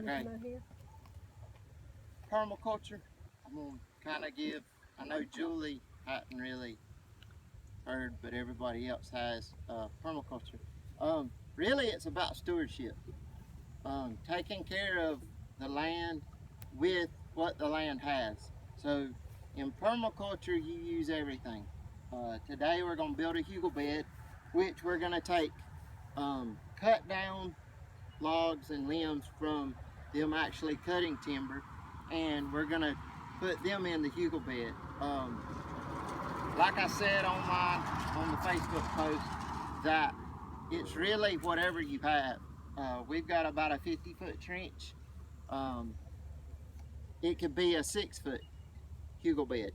Okay. Permaculture, I'm going to kind of give, I know Julie hadn't really heard, but everybody else has, permaculture. Really, it's about stewardship. Taking care of the land with what the land has. So in permaculture, you use everything. Today we're going to build a Hugel bed, which we're going to take cut down logs and limbs from them actually cutting timber, and we're going to put them in the Hugel bed. Like I said on the Facebook post, that it's really whatever you have. We've got about a 50-foot trench. It could be a 6-foot Hugel bed.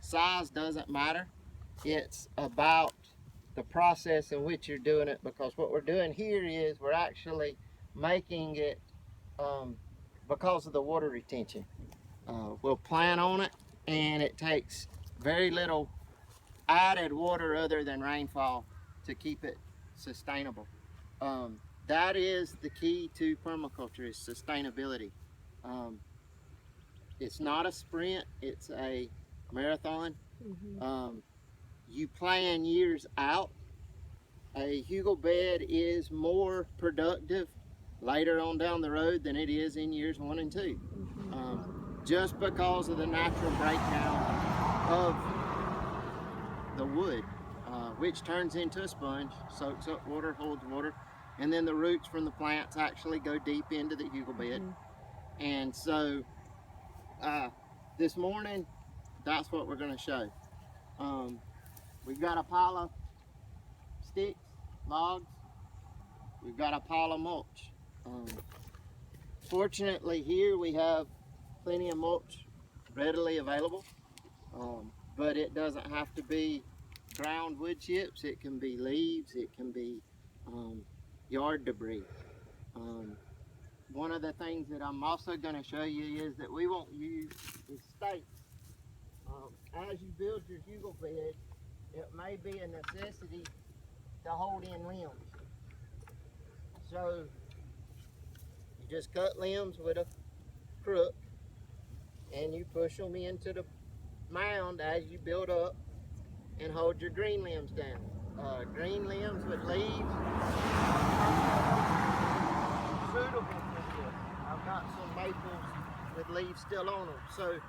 Size doesn't matter. It's about the process in which you're doing it, because what we're doing here is we're actually making it because of the water retention. We'll plant on it, and it takes very little added water other than rainfall to keep it sustainable. That is the key to permaculture, is sustainability. It's not a sprint, it's a marathon. You plan years out. A Hugel bed is more productive later on down the road than it is in years 1 and 2. Just because of the natural breakdown of the wood, which turns into a sponge, soaks up water, holds water, and then the roots from the plants actually go deep into the Hugel bed. And so this morning, that's what we're going to show. We've got a pile of sticks, logs. We've got a pile of mulch. Fortunately here we have plenty of mulch readily available, but it doesn't have to be ground wood chips. It can be leaves, it can be yard debris. One of the things that I'm also going to show you is that we won't use is stakes. As you build your Hugel bed, it may be a necessity to hold in limbs. So you just cut limbs with a crook and you push them into the mound as you build up, and hold your green limbs down. Green limbs with leaves, suitable for this. I've got some maples with leaves still on them. So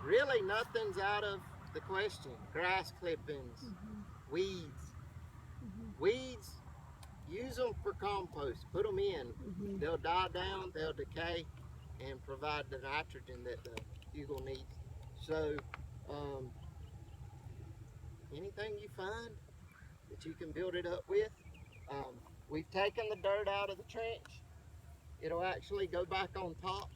really nothing's out of the question. Grass clippings, weeds. Weeds, use them for compost. Put them in. They'll die down, they'll decay, and provide the nitrogen that the Hugel needs. So anything you find that you can build it up with. We've taken the dirt out of the trench. It'll actually go back on top,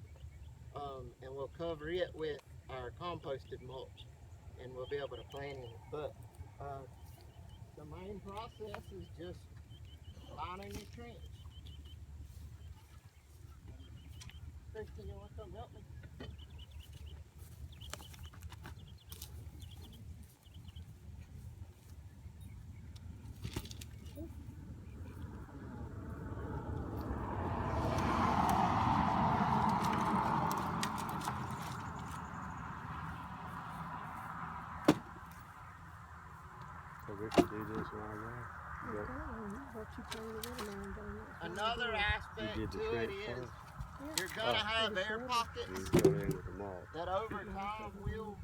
and we'll cover it with our composted mulch, and we'll be able to plant in it. But the main process is just lining your trench. Kristen, you want to come help me? So we can do this right now. Another aspect to it is you're going to have air pockets that over time will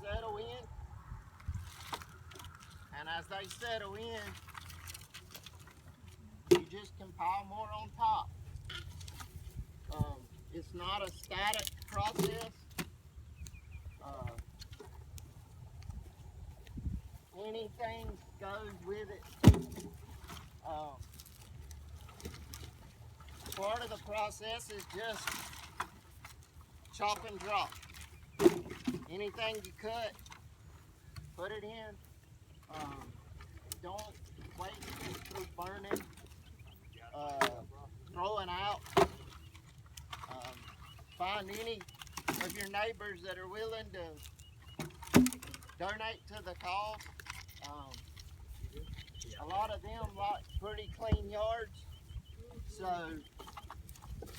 settle in. And as they settle in, you just can pile more on top. It's not a static process. Anything goes with it. Part of the process is just chop and drop. Anything you cut, put it in. Don't wait through burning, throwing out. Find any of your neighbors that are willing to donate to the cause. A lot of them like pretty clean yards. So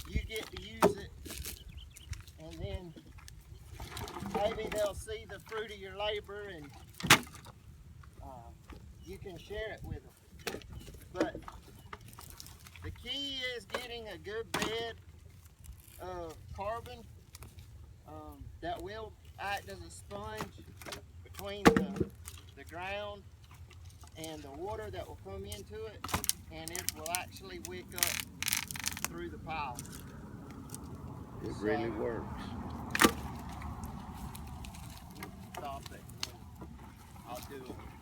you get to use it, and then maybe they'll see the fruit of your labor, and you can share it with them. But the key is getting a good bed of carbon that will act as a sponge between the ground and the water that will come into it, and it will actually wick up through the pile. It really works. Stop it. I'll do it.